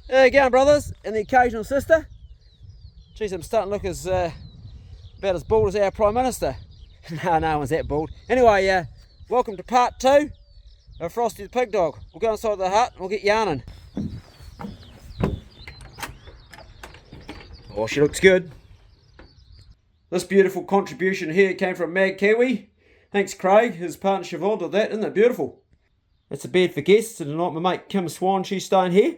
There you go, brothers, and the occasional sister. Geez, I'm starting to look as about as bald as our Prime Minister. No one's that bald. Anyway, welcome to part 2 of Frosty the Pig Dog. We'll go inside the hut and we'll get yarning. Oh, she looks good. This beautiful contribution here came from Mag Kiwi. Thanks, Craig. His partner Siobhan did that. Isn't it beautiful? It's a bed for guests, and tonight my mate Kim Swan, she's staying here.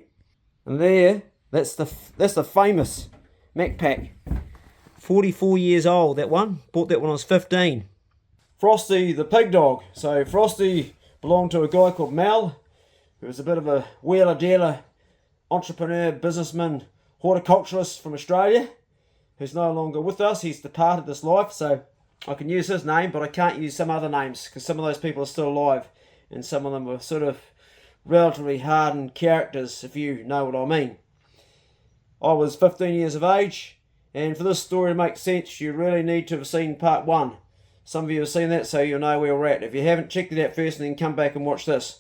And there, that's the famous Macpac. 44 years old, that one. Bought that when I was 15. Frosty the Pig Dog. So Frosty belonged to a guy called Mel, who was a bit of a wheeler-dealer, entrepreneur, businessman, horticulturalist from Australia, who's no longer with us. He's departed this life, so I can use his name, but I can't use some other names, because some of those people are still alive, and some of them were sort of relatively hardened characters, if you know what I mean. I was 15 years of age, and for this story to make sense, you really need to have seen part 1. Some of you have seen that, so you'll know where we're at. If you haven't, check it out first, and then come back and watch this.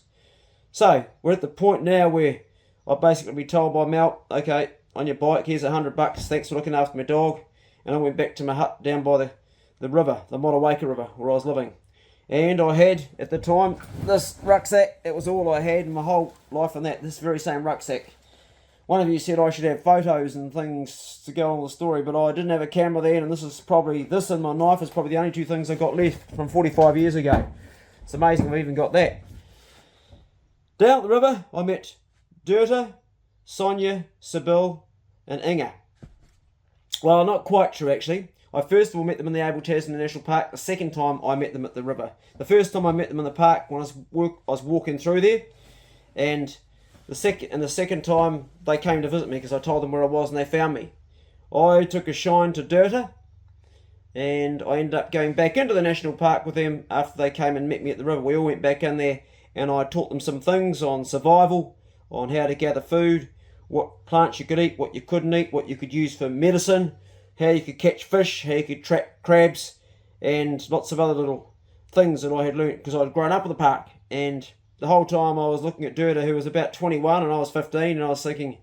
So, we're at the point now where I've basically been told by Mel, okay, on your bike, here's $100, thanks for looking after my dog. And I went back to my hut down by the river, the Motueka River, where I was living. And I had, at the time, this rucksack. It was all I had in my whole life on that, this very same rucksack. One of you said I should have photos and things to go on the story, but I didn't have a camera then, and this and my knife is probably the only two things I got left from 45 years ago. It's amazing I've even got that. Down the river, I met Dirta, Sonia, Sibyl, and Inga. Well, not quite true, actually. I first of all met them in the Abel Tasman National Park. The second time I met them at the river. The first time I met them in the park when I was walking through there, and the second time they came to visit me because I told them where I was and they found me. I took a shine to Dirta, and I ended up going back into the national park with them after they came and met me at the river. We all went back in there, and I taught them some things on survival, on how to gather food, what plants you could eat, what you couldn't eat, what you could use for medicine, how you could catch fish, how you could trap crabs, and lots of other little things that I had learnt because I'd grown up in the park. And the whole time I was looking at Dirta, who was about 21 and I was 15, and I was thinking,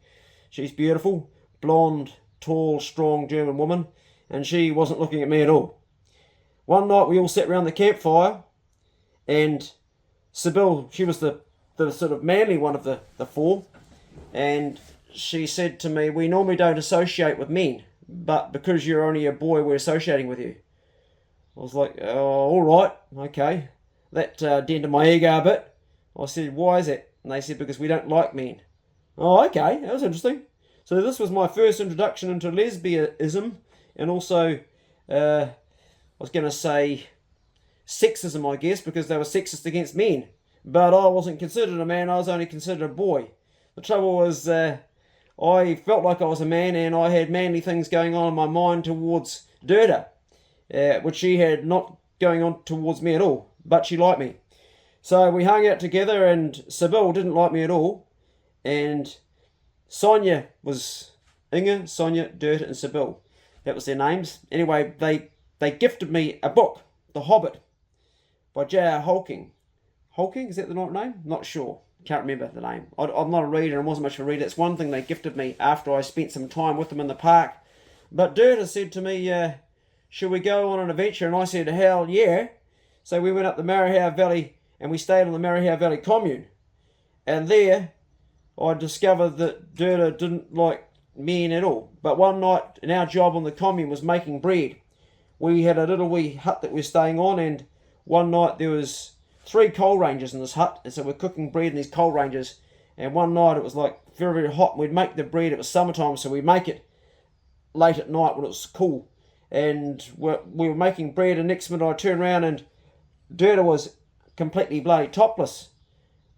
she's beautiful, blonde, tall, strong German woman, and she wasn't looking at me at all. One night we all sat around the campfire, and Sibyl, she was the sort of manly one of the four, and she said to me, we normally don't associate with men, but because you're only a boy, we're associating with you. I was like, oh, all right, okay. That dented my ego a bit. I said, why is it? And they said, because we don't like men. Oh, okay, that was interesting. So this was my first introduction into lesbianism, and also, I was going to say sexism, I guess, because they were sexist against men. But I wasn't considered a man, I was only considered a boy. The trouble was, I felt like I was a man, and I had manly things going on in my mind towards Dirta, which she had not going on towards me at all, but she liked me. So we hung out together, and Sibyl didn't like me at all, and Sonia was Inga, Sonia, Dirta, and Sibyl. That was their names. Anyway, they gifted me a book, The Hobbit, by J.R. Tolkien. Tolkien, is that the right name? Not sure. Can't remember the name. I'm not a reader, and wasn't much of a reader. It's one thing they gifted me after I spent some time with them in the park. But Dirta said to me, should we go on an adventure? And I said, hell yeah. So we went up the Marahau Valley, and we stayed on the Marahau Valley commune. And there, I discovered that Dirta didn't like men at all. But one night, and our job on the commune was making bread. We had a little wee hut that we were staying on, and one night there was 3 coal ranges in this hut, and so we're cooking bread in these coal ranges. And one night it was like very, very hot, and we'd make the bread. It was summertime, so we'd make it late at night when it was cool. And we were making bread, and next minute I turned around and Dirta was completely bloody topless.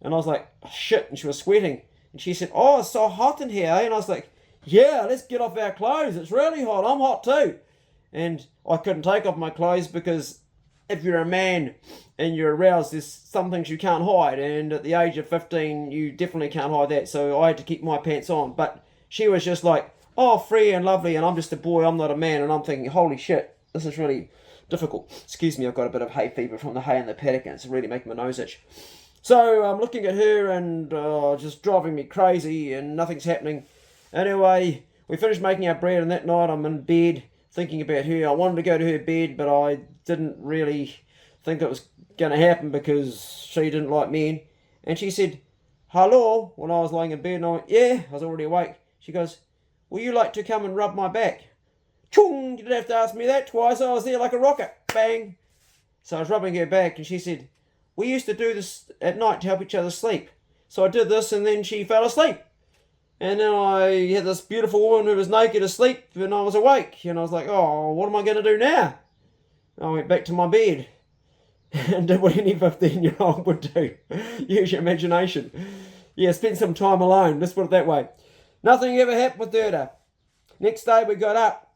And I was like, oh, shit, and she was sweating. And she said, oh, it's so hot in here, eh? And I was like, yeah, let's get off our clothes. It's really hot. I'm hot too. And I couldn't take off my clothes because if you're a man and you're aroused, there's some things you can't hide. And at the age of 15, you definitely can't hide that. So I had to keep my pants on. But she was just like, oh, free and lovely, and I'm just a boy, I'm not a man. And I'm thinking, holy shit, this is really difficult. Excuse me, I've got a bit of hay fever from the hay in the paddock, and it's really making my nose itch. So I'm looking at her, and just driving me crazy, and nothing's happening. Anyway, we finished making our bread, and that night I'm in bed thinking about her. I wanted to go to her bed, but I didn't really think it was going to happen because she didn't like men. And she said, "Hello," when I was lying in bed, and I went, "Yeah," I was already awake. She goes, "Will you like to come and rub my back?" Chung! You didn't have to ask me that twice. I was there like a rocket. Bang! So I was rubbing her back, and she said, "We used to do this at night to help each other sleep." So I did this, and then she fell asleep. And then I had this beautiful woman who was naked asleep, and I was awake. And I was like, "Oh, what am I going to do now?" I went back to my bed and did what any 15-year-old would do. Use your imagination. Yeah, spend some time alone. Let's put it that way. Nothing ever happened with Durda. Next day we got up,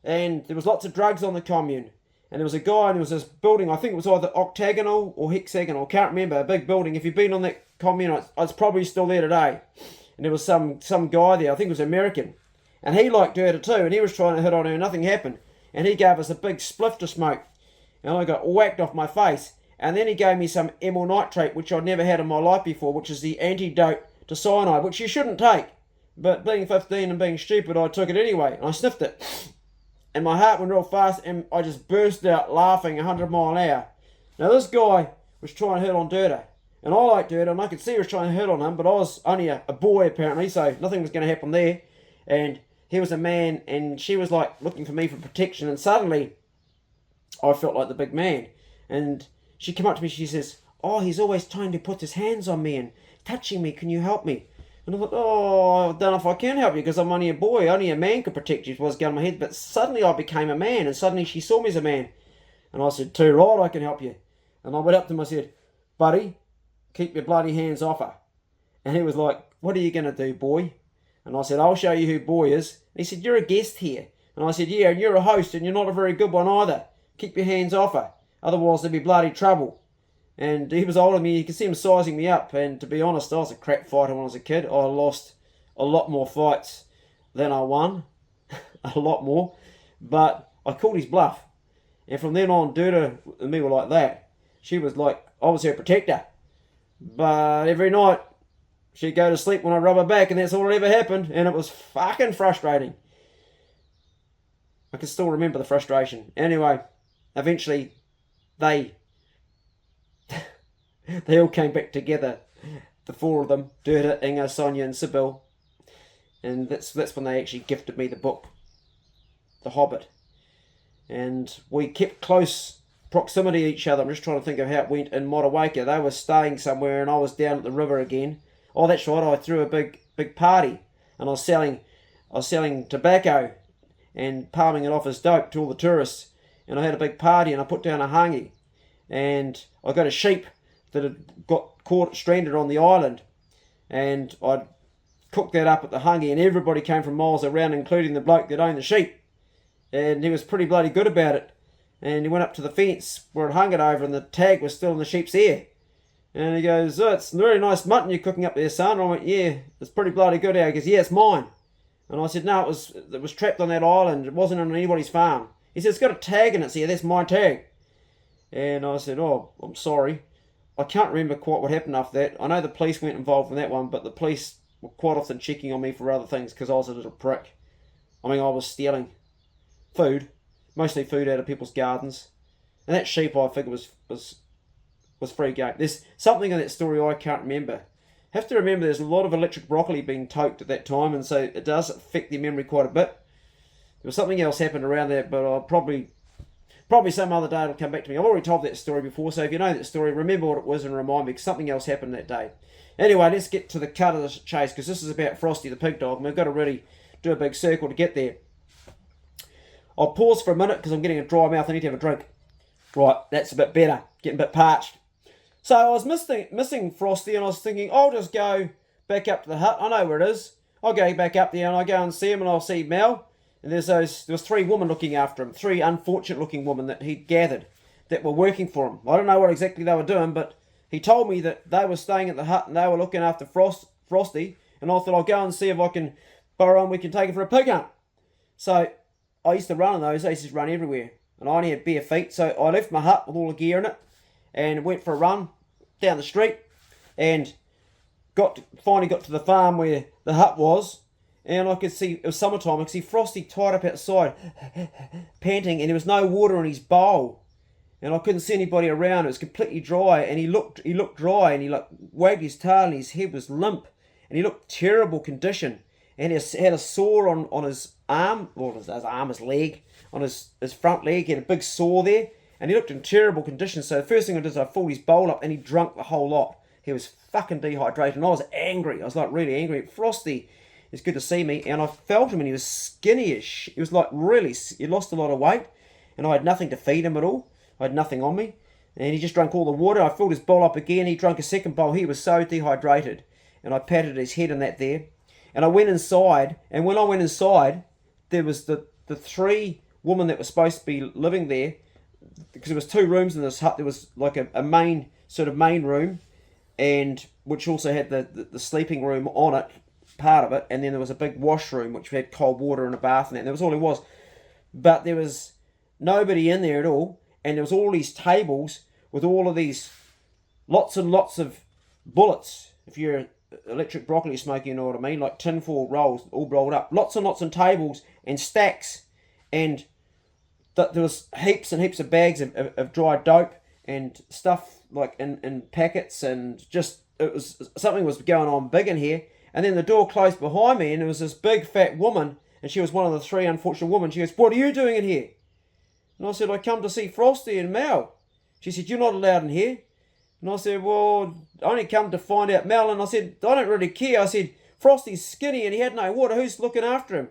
and there was lots of drugs on the commune. And there was a guy, and there was this building, I think it was either octagonal or hexagonal, I can't remember, a big building. If you've been on that commune, it's probably still there today. And there was some guy there, I think it was American. And he liked Durda too, and he was trying to hit on her, nothing happened. And he gave us a big spliff to smoke. And I got whacked off my face. And then he gave me some amyl nitrate, which I'd never had in my life before, which is the antidote to cyanide, which you shouldn't take. But being 15 and being stupid, I took it anyway. And I sniffed it. And my heart went real fast, and I just burst out laughing 100 mile an hour. Now this guy was trying to hit on Durda. And I liked Durda, and I could see he was trying to hit on him, but I was only a boy apparently, so nothing was going to happen there. And he was a man, and she was like looking for me for protection, and suddenly I felt like the big man. And she came up to me, she says, "Oh, he's always trying to put his hands on me and touching me, can you help me?" And I thought, "Oh, I don't know if I can help you because I'm only a boy. Only a man could protect you," was going in my head. But suddenly I became a man, and suddenly she saw me as a man. And I said, "Too right, I can help you." And I went up to him, I said, "Buddy, keep your bloody hands off her." And he was like, "What are you going to do, boy?" And I said, "I'll show you who boy is." And he said, "You're a guest here." And I said, "Yeah, and you're a host, and you're not a very good one either. Keep your hands off her. Otherwise there'll be bloody trouble." And he was older than me. You could see him sizing me up. And to be honest, I was a crap fighter when I was a kid. I lost a lot more fights than I won. A lot more. But I called his bluff. And from then on, Durda and me were like that. She was like, I was her protector. But every night, she'd go to sleep when I rub her back, and that's all that ever happened. And it was fucking frustrating. I can still remember the frustration. Anyway, eventually, they all came back together, the four of them, Durda, Inga, Sonia and Sybil. And that's when they actually gifted me the book, The Hobbit. And we kept close proximity to each other. I'm just trying to think of how it went in Motueka. They were staying somewhere and I was down at the river again. Oh, that's right, I threw a big party, and I was selling tobacco and palming it off as dope to all the tourists. And I had a big party, and I put down a hangi, and I got a sheep that had got caught stranded on the island, and I'd cooked that up at the hangi, and everybody came from miles around, including the bloke that owned the sheep, and he was pretty bloody good about it. And he went up to the fence where it hung it over, and the tag was still in the sheep's ear. And he goes, "Oh, it's very nice mutton you're cooking up there, son." And I went, "Yeah, it's pretty bloody good." He goes, "Yeah, it's mine." And I said, "No, it was trapped on that island. It wasn't on anybody's farm." He said, "It's got a tag in it, so yeah, that's my tag." And I said, "Oh, I'm sorry." I can't remember quite what happened after that. I know the police weren't involved in that one, but the police were quite often checking on me for other things because I was a little prick. I mean, I was stealing food, mostly food out of people's gardens. And that sheep, I figure, was free game. There's something in that story I can't remember. Have to remember there's a lot of electric broccoli being toked at that time, and so it does affect their memory quite a bit. There was something else happened around that, but I'll probably some other day it'll come back to me. I've already told that story before, so if you know that story, remember what it was and remind me, because something else happened that day. Anyway, let's get to the cut of the chase, because this is about Frosty the pig dog, and we've got to really do a big circle to get there. I'll pause for a minute, because I'm getting a dry mouth. I need to have a drink. Right, that's a bit better. Getting a bit parched. So I was missing Frosty, and I was thinking, I'll just go back up to the hut. I know where it is. I'll go back up there, and I'll go and see him, and I'll see Mel. And there was 3 women looking after him, 3 unfortunate-looking women that he'd gathered that were working for him. I don't know what exactly they were doing, but he told me that they were staying at the hut and they were looking after Frosty. And I thought, I'll go and see if I can borrow him. We can take him for a pig hunt. So I used to run on those. I used to run everywhere. And I only had bare feet, so I left my hut with all the gear in it and went for a run down the street and finally got to the farm where the hut was. and I could see, it was summertime, I could see Frosty tied up outside, panting, and there was no water in his bowl. And I couldn't see anybody around. It was completely dry, and he looked dry, and he like wagged his tail, and his head was limp, and he looked terrible condition. And he had a sore on his arm, or his leg, on his front leg. He had a big sore there, and he looked in terrible condition. So the first thing I did is I filled his bowl up, and he drunk the whole lot. He was fucking dehydrated, and I was angry. I was like really angry. Frosty, it's good to see me, and I felt him, and he was skinny-ish. He was like really, he lost a lot of weight, and I had nothing to feed him at all. I had nothing on me, and he just drank all the water. I filled his bowl up again. He drank a second bowl. He was so dehydrated, and I patted his head and that there. And I went inside, and when I went inside, there was the three women that were supposed to be living there, because there was 2 rooms in this hut. There was like a main room, and which also had the sleeping room on it, part of it, and then there was a big washroom which had cold water and a bath in it. And that was all it was. But there was nobody in there at all. And there was all these tables with all of these lots and lots of bullets. If you're electric broccoli smoker, you know what I mean, like tinfoil rolls all rolled up. Lots and lots of tables and stacks, and there was heaps and heaps of bags of dried dope and stuff like in packets, and just something was going on big in here. And then the door closed behind me, and there was this big fat woman, and she was one of the 3 unfortunate women. She goes, "What are you doing in here?" And I said, "I come to see Frosty and Mel." She said, "You're not allowed in here." And I said, "Well, I only come to find out Mel." And I said, "I don't really care." I said, "Frosty's skinny and he had no water. Who's looking after him?"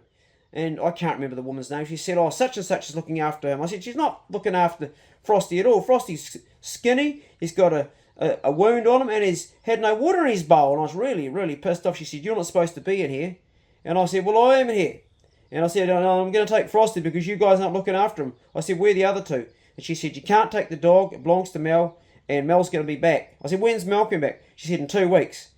And I can't remember the woman's name. She said, "Oh, such and such is looking after him." I said, "She's not looking after Frosty at all. Frosty's skinny. He's got a wound on him, and he's had no water in his bowl." And I was really, really pissed off. She said, "You're not supposed to be in here." And I said, "Well, I am in here." And I said, "No, I'm going to take Frosty because you guys aren't looking after him." I said, "Where are the other 2? And she said, "You can't take the dog. It belongs to Mel, and Mel's going to be back." I said, "When's Mel coming back?" She said, "In 2 weeks.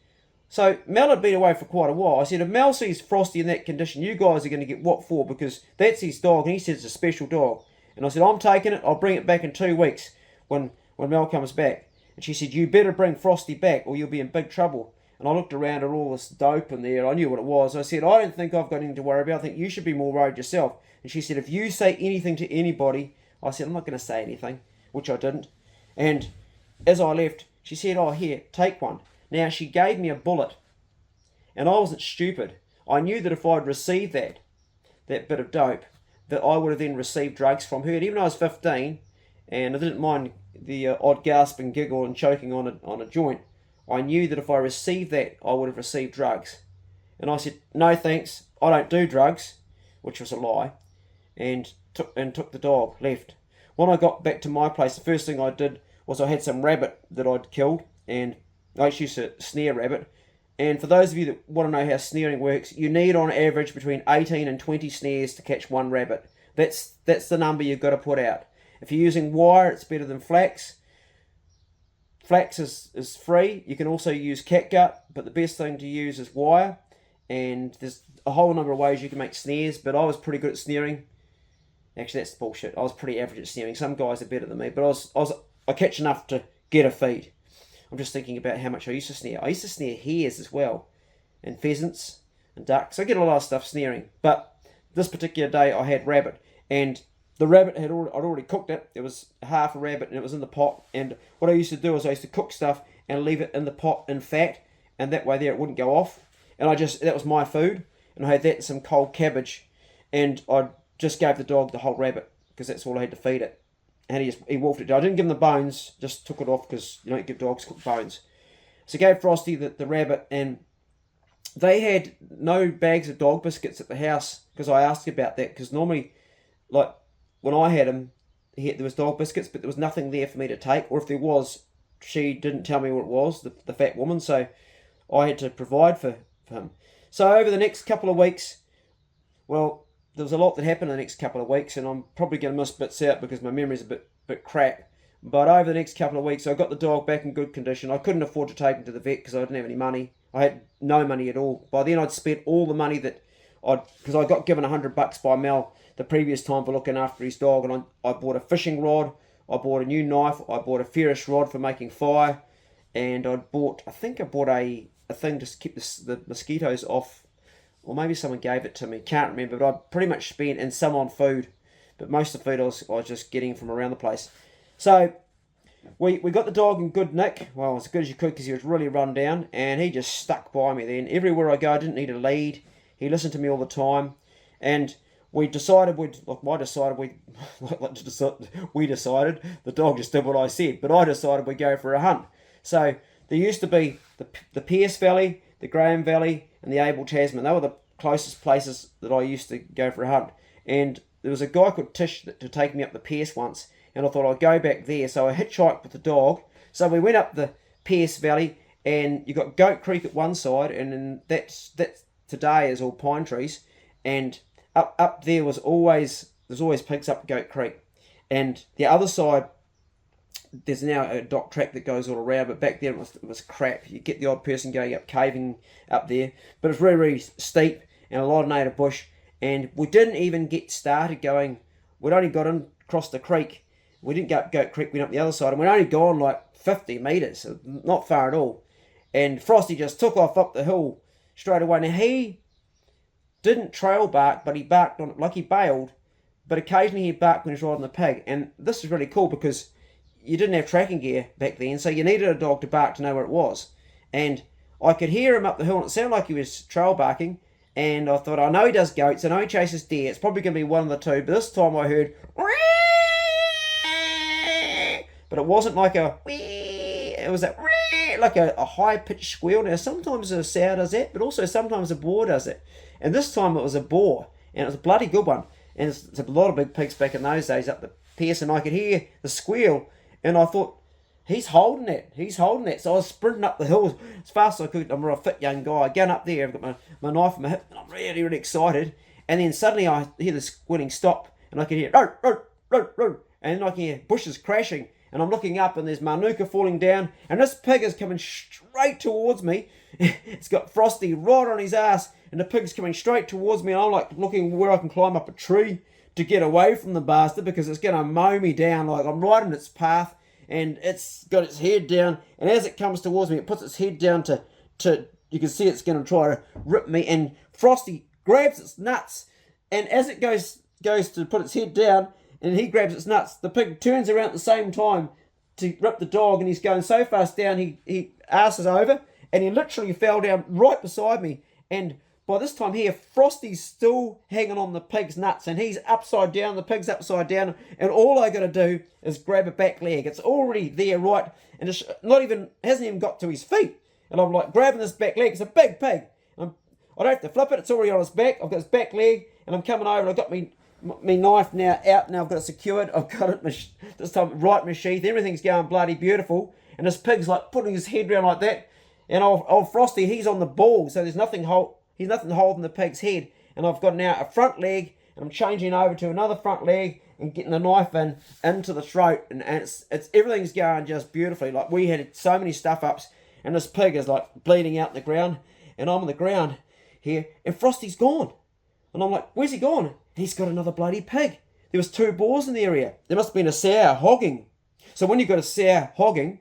So Mel had been away for quite a while. I said, "If Mel sees Frosty in that condition, you guys are going to get what for? Because that's his dog, and he says it's a special dog." And I said, "I'm taking it. I'll bring it back in 2 weeks when Mel comes back." And she said, "You better bring Frosty back or you'll be in big trouble." And I looked around at all this dope in there. I knew what it was. I said, "I don't think I've got anything to worry about. I think you should be more worried yourself." And she said, "If you say anything to anybody," I said, "I'm not going to say anything," which I didn't. And as I left, she said, "Oh, here, take one." Now, she gave me a bullet. And I wasn't stupid. I knew that if I'd received that bit of dope, that I would have then received drugs from her. And even though I was 15, and I didn't mind the odd gasp and giggle and choking on a joint, I knew that if I received that, I would have received drugs. And I said, "No thanks, I don't do drugs," which was a lie, and took the dog, left. When I got back to my place, the first thing I did was I had some rabbit that I'd killed, and I actually used to snare rabbit. And for those of you that want to know how snaring works, you need on average between 18 and 20 snares to catch one rabbit. That's the number you've got to put out. If you're using wire, it's better than flax. Flax is free. You can also use catgut, but the best thing to use is wire. And there's a whole number of ways you can make snares, but I was pretty good at snaring. Actually, that's bullshit. I was pretty average at snaring. Some guys are better than me, but I catch enough to get a feed. I'm just thinking about how much I used to snare. I used to snare hares as well, and pheasants and ducks. I get a lot of stuff snaring, but this particular day I had rabbit, and the rabbit I'd already cooked it. It was half a rabbit, and it was in the pot. And what I used to do is I used to cook stuff and leave it in the pot in fat, and that way there it wouldn't go off. And that was my food, and I had that and some cold cabbage, and I just gave the dog the whole rabbit because that's all I had to feed it. And he wolfed it. I didn't give him the bones, just took it off because you don't give dogs cooked bones. So I gave Frosty the rabbit, and they had no bags of dog biscuits at the house because I asked about that, because normally, like when I had him, there was dog biscuits, but there was nothing there for me to take, or if there was, she didn't tell me what it was, the fat woman, so I had to provide for him. So over the next couple of weeks, well, there was a lot that happened in the next couple of weeks, and I'm probably going to miss bits out because my memory's a bit crap. But over the next couple of weeks, I got the dog back in good condition. I couldn't afford to take him to the vet because I didn't have any money. I had no money at all. By then, I'd spent all the money because I got given $100 by Mel the previous time for looking after his dog, and I bought a fishing rod, I bought a new knife, I bought a ferrous rod for making fire, and I bought a thing to keep the mosquitoes off or maybe someone gave it to me, can't remember, but I pretty much spent, and some on food, but most of the food I was just getting from around the place. So we got the dog in good nick, well, as good as you could, because he was really run down, and he just stuck by me then. Everywhere I go, I didn't need a lead. He listened to me all the time, and we decided we decided, the dog just did what I said, but I decided we'd go for a hunt. So there used to be the Pierce Valley, the Graham Valley, and the Abel Tasman. They were the closest places that I used to go for a hunt. And there was a guy called Tish to take me up the Pierce once, and I thought I'd go back there. So I hitchhiked with the dog. So we went up the Pierce Valley, and you got Goat Creek at one side, and then that's today is all pine trees, and up there there's always pigs up Goat Creek, and the other side there's now a dock track that goes all around, but back then it was crap. You get the odd person going up caving up there, but it's really, really steep and a lot of native bush, and we didn't even get started going. We'd only got in across the creek. We didn't go up Goat Creek, went up the other side, and we'd only gone like 50 metres, so not far at all. And Frosty just took off up the hill straight away. Now he didn't trail bark, but he barked on it like he bailed, but occasionally he barked when he was riding the pig. And this is really cool because you didn't have tracking gear back then, so you needed a dog to bark to know where it was. And I could hear him up the hill, and it sounded like he was trail barking, and I thought, I know he does goats, I know he chases deer, it's probably going to be one of the two, but this time I heard, but it wasn't like a, it was like a high-pitched squeal. Now, sometimes a sow does that, but also sometimes a boar does it. And this time it was a boar, and it was a bloody good one. And it's a lot of big pigs back in those days up the Pierce, and I could hear the squeal, and I thought, he's holding that. So I was sprinting up the hill as fast as I could. I'm a fit young guy, going up there, I've got my knife in my hip, and I'm really, really excited. And then suddenly I hear the squealing stop, and I can hear, and then I can hear bushes crashing, and I'm looking up, and there's Manuka falling down, and this pig is coming straight towards me. It's got Frosty right on his ass, and the pig's coming straight towards me, and I'm like looking where I can climb up a tree to get away from the bastard, because it's going to mow me down. Like, I'm right in its path, and it's got its head down, and as it comes towards me, it puts its head down to you can see it's going to try to rip me, and Frosty grabs its nuts, and as it goes to put its head down, and he grabs its nuts, the pig turns around at the same time to rip the dog, and he's going so fast down, he asses over, and he literally fell down right beside me. And by this time here, Frosty's still hanging on the pig's nuts, and he's upside down, the pig's upside down, and all I got to do is grab a back leg. It's already there, right, and it's hasn't even got to his feet, and I'm like grabbing this back leg. It's a big pig. I don't have to flip it, it's already on his back. I've got his back leg, and I'm coming over, and I've got me knife now out, now I've got it secured, I've got it this time right in my sheath, everything's going bloody beautiful, and this pig's like putting his head around like that, and old Frosty, he's on the ball, so there's nothing holding the pig's head, and I've got now a front leg, and I'm changing over to another front leg, and getting the knife into the throat, and it's everything's going just beautifully. Like, we had so many stuff ups, and this pig is like bleeding out in the ground, and I'm on the ground here, and Frosty's gone, and I'm like, where's he gone? He's got another bloody pig. There was 2 boars in the area. There must have been a sow hogging. So when you've got a sow hogging,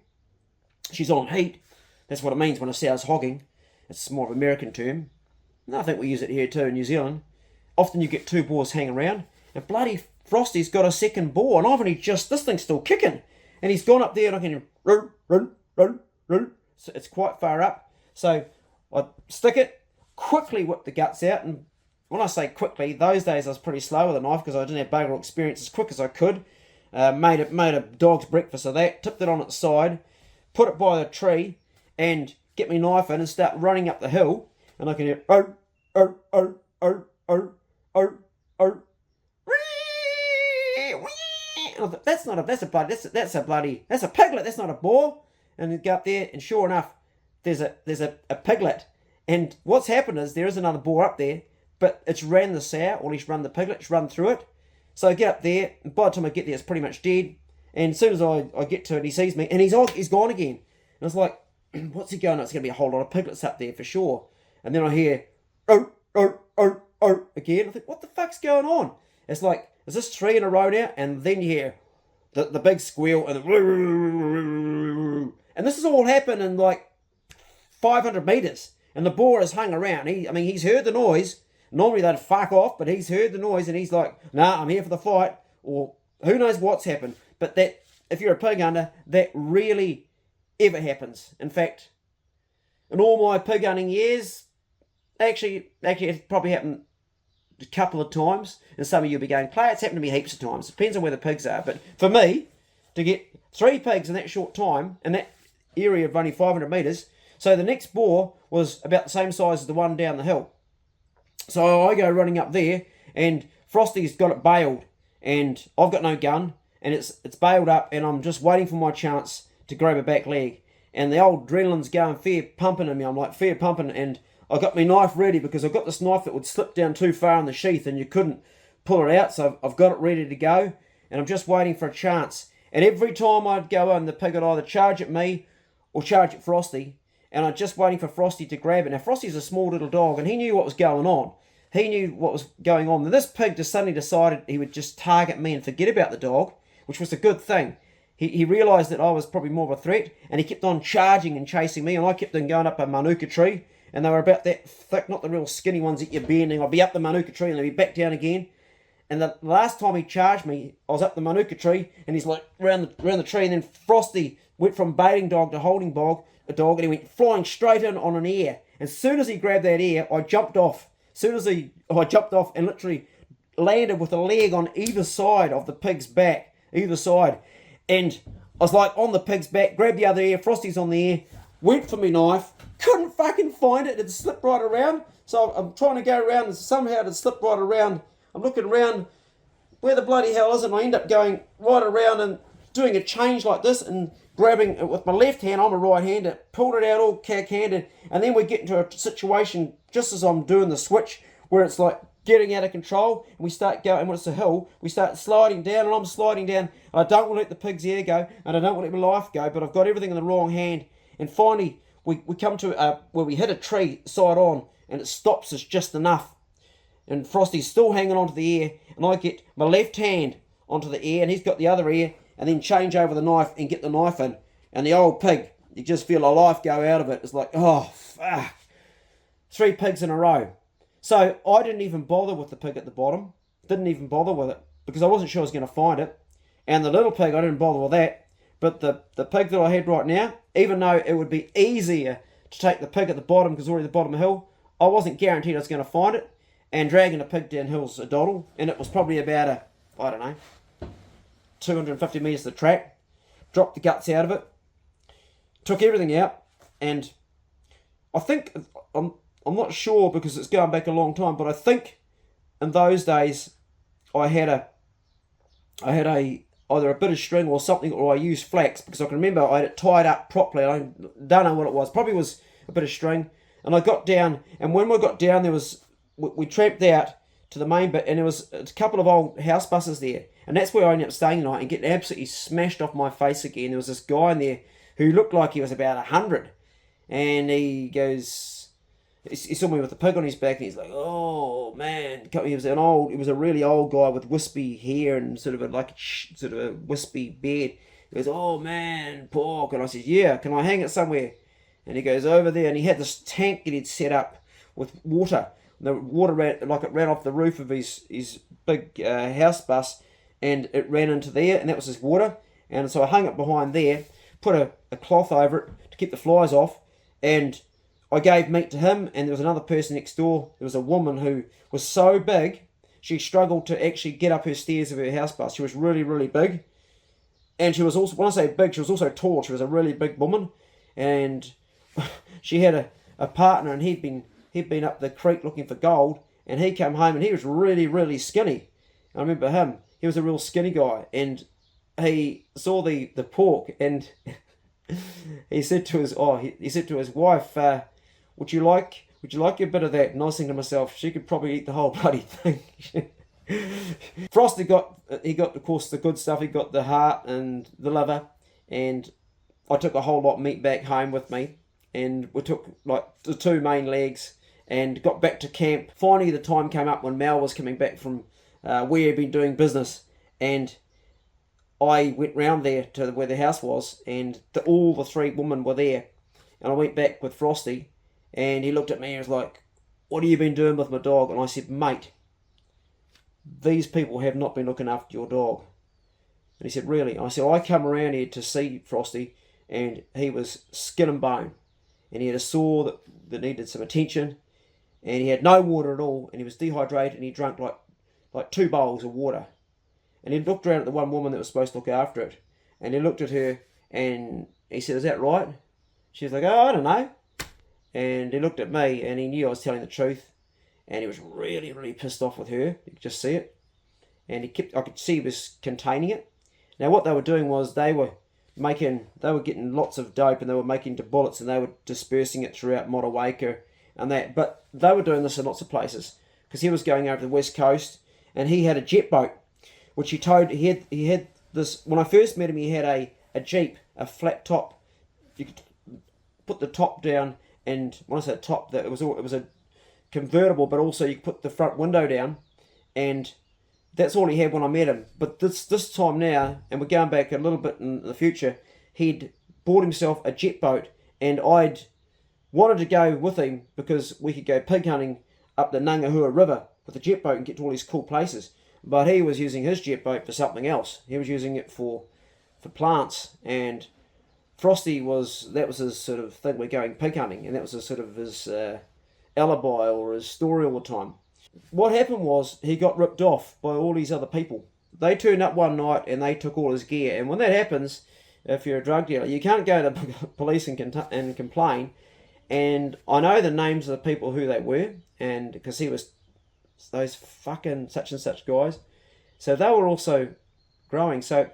she's on heat. That's what it means when a sow's hogging. It's more of an American term. And I think we use it here too in New Zealand. Often you get 2 boars hanging around, and bloody Frosty's got a second boar, and I've only this thing's still kicking, and he's gone up there, and I can run. So it's quite far up. So I stick it, quickly whip the guts out, and when I say quickly, those days I was pretty slow with a knife because I didn't have bugger experience, as quick as I could. Made a dog's breakfast of that, tipped it on its side, put it by the tree, and get my knife in and start running up the hill, and I can hear and I thought, that's a piglet, that's not a boar. And you go up there, and sure enough, there's a piglet. And what's happened is there is another boar up there, but it's ran the sow, or he's run the piglet, it's run through it. So I get up there, and by the time I get there, it's pretty much dead. And as soon as I get to it, he sees me, and he's gone again. And it's like, what's he going on? It's going to be a whole lot of piglets up there for sure. And then I hear, again. I think, what the fuck's going on? It's like, is this 3 in a row now? And then you hear the big squeal, and this has all happened in like 500 metres. And the boar has hung around. He's heard the noise. Normally they'd fuck off, but he's heard the noise and he's like, nah, I'm here for the fight, or who knows what's happened. But that, if you're a pig hunter, that rarely ever happens. In fact, in all my pig hunting years, actually it's probably happened a couple of times, and some of you'll be going, Clay, it's happened to me heaps of times. It depends on where the pigs are. But for me, to get 3 pigs in that short time, in that area of only 500 metres, so the next boar was about the same size as the one down the hill. So I go running up there, and Frosty's got it bailed, and I've got no gun, and it's bailed up, and I'm just waiting for my chance to grab a back leg. And the old adrenaline's going fair pumping in me. I'm like fair pumping, and I got my knife ready because I've got this knife that would slip down too far in the sheath, and you couldn't pull it out. So I've got it ready to go, and I'm just waiting for a chance. And every time I'd go in, the pig would either charge at me or charge at Frosty. And I'm just waiting for Frosty to grab it. Now, Frosty's a small little dog, and he knew what was going on. He knew what was going on. And this pig just suddenly decided he would just target me and forget about the dog, which was a good thing. He realised that I was probably more of a threat, and he kept on charging and chasing me, and I kept on going up a manuka tree, and they were about that thick, not the real skinny ones that you're bending. I'd be up the manuka tree, and they'd be back down again. And the last time he charged me, I was up the manuka tree, and he's like round the tree, and then Frosty went from baiting dog to holding dog, and he went flying straight in on an ear. As soon as he grabbed that ear, I jumped off. I jumped off and literally landed with a leg on either side of the pig's back, either side. And I was like on the pig's back, grabbed the other ear, Frosty's on the ear, went for my knife, couldn't fucking find it, it slipped right around. So I'm trying to go around, and somehow it slipped right around. I'm looking around, where the bloody hell is it? And I end up going right around and doing a change like this and grabbing it with my left hand. I'm a right-hander, pulled it out all cack-handed, and then we get into a situation just as I'm doing the switch where it's like getting out of control, and we start going, when it's a hill, we start sliding down, and I'm sliding down. I don't want to let the pig's ear go, and I don't want to let my life go, but I've got everything in the wrong hand. And finally, we come to where we hit a tree side on, and it stops us just enough. And Frosty's still hanging onto the ear, and I get my left hand onto the ear, and he's got the other ear, and then change over the knife and get the knife in. And the old pig, you just feel a life go out of it. It's like, oh, fuck. 3 pigs in a row. So I didn't even bother with the pig at the bottom. Didn't even bother with it because I wasn't sure I was going to find it. And the little pig, I didn't bother with that. But the pig that I had right now, even though it would be easier to take the pig at the bottom because already the bottom of the hill, I wasn't guaranteed I was going to find it. And dragging a pig downhill's a doddle. And it was probably about 250 metres to the track. Dropped the guts out of it. Took everything out. And I think, I'm not sure because it's going back a long time, but I think in those days I had either a bit of string or something, or I used flax, because I can remember I had it tied up properly. I don't know what it was. Probably was a bit of string. And I got down, and when we got down, we tramped out to the main bit, and there was a couple of old house buses there, and that's where I ended up staying the night and getting absolutely smashed off my face again. There was this guy in there who looked like he was about 100, and he saw me with the pig on his back, and he's like, oh man. He was a really old guy with wispy hair and sort of a wispy beard. He goes, oh man, pork. And I said, yeah, can I hang it somewhere? And he goes, over there, and he had this tank that he'd set up with water. The water ran off the roof of his big house bus, and it ran into there, and that was his water. And so I hung it behind there, put a cloth over it to keep the flies off, and I gave meat to him. And there was another person next door. There was a woman who was so big, she struggled to actually get up her stairs of her house bus. She was really, really big. And she was also, when I say big, she was also tall. She was a really big woman. And she had a partner, and he'd been up the creek looking for gold, and he came home, and he was really, really skinny. I remember him. He was a real skinny guy, and he saw the pork, and he said to his wife, would you like a bit of that? And I was thinking to myself, she could probably eat the whole bloody thing. Frosty got, of course, the good stuff. He got the heart and the liver, and I took a whole lot of meat back home with me, and we took like the 2 main legs and got back to camp. Finally, the time came up when Mel was coming back from where he'd been doing business, and I went round there to where the house was, and all the 3 women were there, and I went back with Frosty, And he looked at me and was like, "What have you been doing with my dog?" And I said, "Mate, these people have not been looking after your dog." And he said, "Really?" And I said, "I come around here to see Frosty, and he was skin and bone. And he had a sore that needed some attention, and he had no water at all, and he was dehydrated, and he drank like 2 bowls of water." And he looked around at the one woman that was supposed to look after it, and he looked at her, and he said, "Is that right?" She was like, "Oh, I don't know." And he looked at me, and he knew I was telling the truth, and he was really, really pissed off with her. You could just see it. And I could see he was containing it. Now, what they were doing was they were getting lots of dope, and they were making into bullets, and they were dispersing it throughout Motueka and that. But they were doing this in lots of places, because he was going over the west coast, and he had a jet boat, which he had this. When I first met him, he had a Jeep, a flat top. You could put the top down, and when I say top, that it was a convertible, but also you could put the front window down, and that's all he had when I met him. But this time now, and we're going back a little bit in the future, he'd bought himself a jet boat, and I'd wanted to go with him because we could go pig hunting up the Ngangahua River with a jet boat and get to all these cool places. But he was using his jet boat for something else. He was using it for plants, and Frosty that was his sort of thing. We're going pig hunting, and that was his alibi or his story all the time. What happened was he got ripped off by all these other people. They turned up one night and they took all his gear. And when that happens, if you're a drug dealer, you can't go to the police and complain. And I know the names of the people who they were, and because he was those fucking such and such guys. So they were also growing. So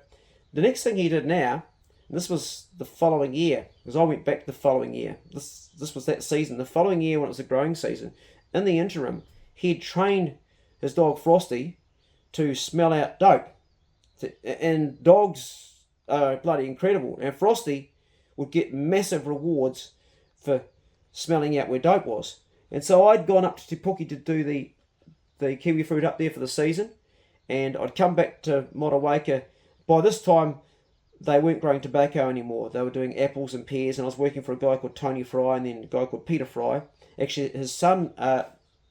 the next thing he did now, and this was the following year, because I went back the following year. This was that season. The following year when it was the growing season, in the interim, he'd trained his dog Frosty to smell out dope. And dogs are bloody incredible. And Frosty would get massive rewards for smelling out where dope was. And so I'd gone up to Te Puke to do the kiwi fruit up there for the season. And I'd come back to Motueka. By this time, they weren't growing tobacco anymore. They were doing apples and pears. And I was working for a guy called Tony Fry and then a guy called Peter Fry. Actually, his son,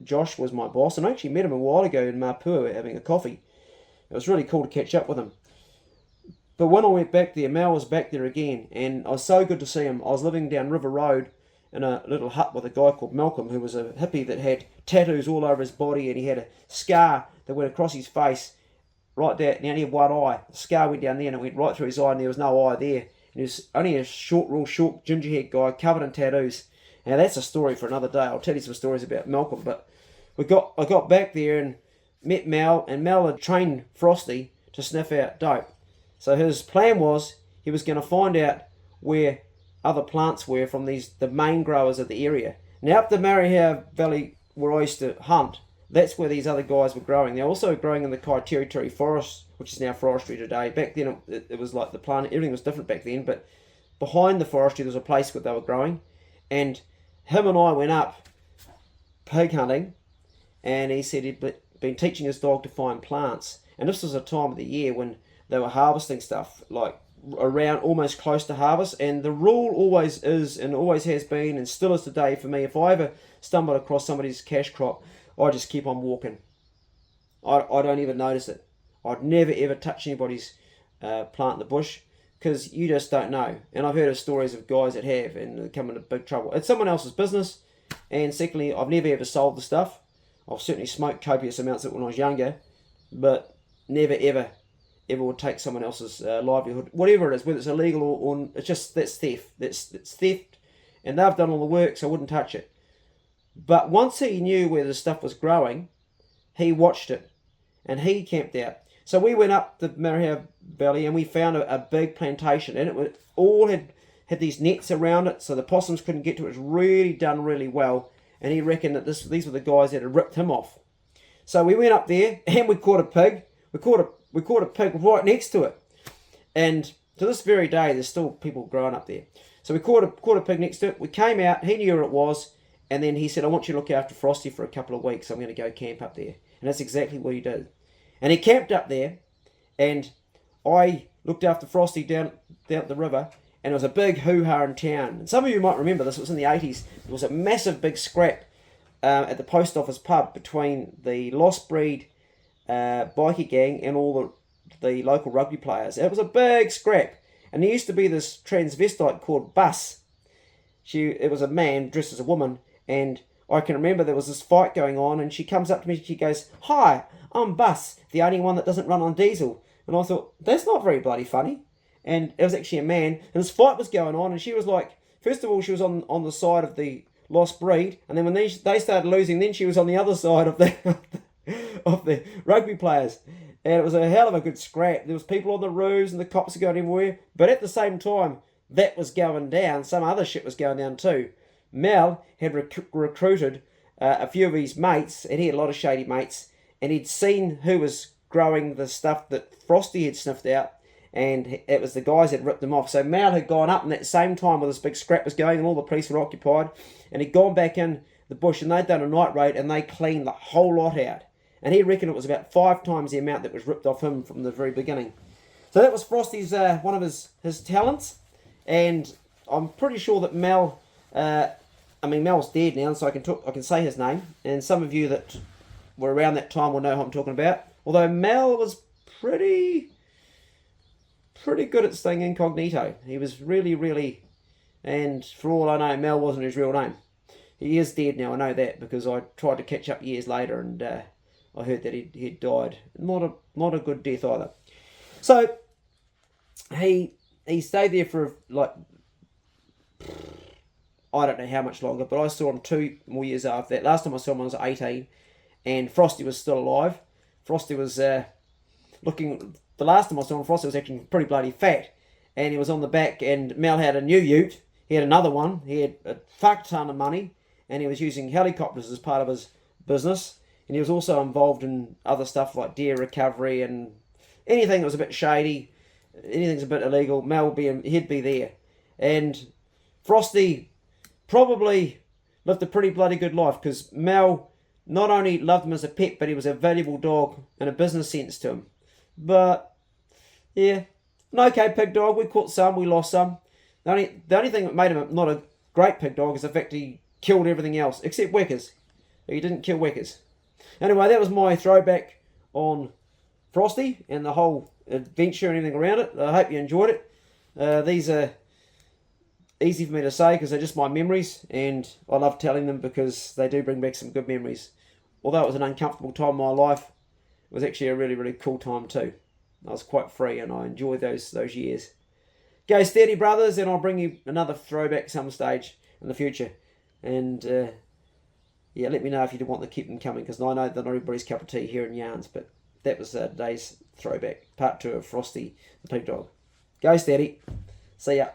Josh, was my boss. And I actually met him a while ago in Mapua having a coffee. It was really cool to catch up with him. But when I went back there, Mal was back there again. And I was so good to see him. I was living down River Road in a little hut with a guy called Malcolm, who was a hippie that had tattoos all over his body, and he had a scar that went across his face, right there, and he only had one eye. The scar went down there, and it went right through his eye, and there was no eye there. And he was only a real short, ginger-haired guy, covered in tattoos. Now, that's a story for another day. I'll tell you some stories about Malcolm, but I got back there and met Mal, and Mal had trained Frosty to sniff out dope. So his plan was he was going to find out where other plants were from the main growers of the area. Now up the Marihau Valley where I used to hunt, that's where these other guys were growing. They're also growing in the Kaitiritiri forest, which is now forestry today. Back then it was like the plant, everything was different back then, but behind the forestry there was a place where they were growing. And him and I went up pig hunting, and he said he'd been teaching his dog to find plants. And this was a time of the year when they were harvesting stuff, like around almost close to harvest. And the rule always is, and always has been, and still is today for me, if I ever stumble across somebody's cash crop, I just keep on walking. I don't even notice it. I'd never ever touch anybody's plant in the bush, because you just don't know. And I've heard of stories of guys that have, and they come into big trouble. It's someone else's business, and secondly, I've never ever sold the stuff. I've certainly smoked copious amounts of it when I was younger, but never ever would take someone else's livelihood, whatever it is, whether it's illegal or it's just, that's theft. It's theft, and they've done all the work, so I wouldn't touch it. But once he knew where the stuff was growing, he watched it, and he camped out. So we went up the Marihau Valley, and we found a big plantation, and it all had these nets around it, so the possums couldn't get to it. It was really done really well, and he reckoned that these were the guys that had ripped him off. So we went up there, and we caught a pig. We caught a pig right next to it. And to this very day, there's still people growing up there. So we caught a pig next to it. We came out, he knew where it was, and then he said, "I want you to look after Frosty for a couple of weeks. I'm going to go camp up there." And that's exactly what he did. And he camped up there, and I looked after Frosty down the river, and it was a big hoo-ha in town. And some of you might remember this, it was in the 80s. There was a massive big scrap at the post office pub between the Lost Breed bikie gang and all the local rugby players. It was a big scrap, and there used to be this transvestite called Bus. It was a man dressed as a woman, and I can remember there was this fight going on, and she comes up to me, she goes, "Hi, I'm Bus, the only one that doesn't run on diesel." And I thought, that's not very bloody funny. And it was actually a man, and this fight was going on, and she was like, first of all, she was on the side of the Lost Breed, and then when they started losing, then she was on the other side of the of the rugby players. And it was a hell of a good scrap. There was people on the roofs, and the cops were going everywhere. But at the same time, that was going down. Some other shit was going down too. Mel had recruited a few of his mates, and he had a lot of shady mates, and he'd seen who was growing the stuff that Frosty had sniffed out, and it was the guys that ripped them off. So Mal had gone up, and at the same time where this big scrap was going, and all the police were occupied, and he'd gone back in the bush, and they'd done a night raid, and they cleaned the whole lot out. And he reckoned it was about 5 times the amount that was ripped off him from the very beginning. So that was Frosty's one of his talents, and I'm pretty sure that Mel, Mel's dead now, so I can say his name, and some of you that were around that time will know who I'm talking about. Although Mel was pretty good at staying incognito. He was really, and for all I know, Mel wasn't his real name. He is dead now, I know that, because I tried to catch up years later, and I heard that he'd died. Not a good death either. So he stayed there for like, I don't know how much longer, but I saw him 2 more years after that. Last time I saw him I was 18, and Frosty was still alive. Frosty was looking, the last time I saw him, Frosty was actually pretty bloody fat, and he was on the back, and Mel had a new ute. He had another one. He had a fuck ton of money, and he was using helicopters as part of his business, and he was also involved in other stuff like deer recovery and anything that was a bit shady, anything's a bit illegal, Mel he'd be there. And Frosty probably lived a pretty bloody good life, because Mel not only loved him as a pet, but he was a valuable dog and a business sense to him. But yeah, an okay pig dog. We caught some, we lost some. The only thing that made him not a great pig dog is the fact he killed everything else except Weckers. He didn't kill Weckers. Anyway, that was my throwback on Frosty and the whole adventure and everything around it. I hope you enjoyed it. These are easy for me to say because they're just my memories, and I love telling them because they do bring back some good memories. Although it was an uncomfortable time in my life, it was actually a really cool time too. I was quite free, and I enjoyed those years. Go steady, brothers, and I'll bring you another throwback some stage in the future. And yeah, let me know if you want to keep them coming, because I know they're not everybody's cup of tea here in Yarns, but that was today's throwback, part 2 of Frosty the Pig Dog. Go steady. See ya.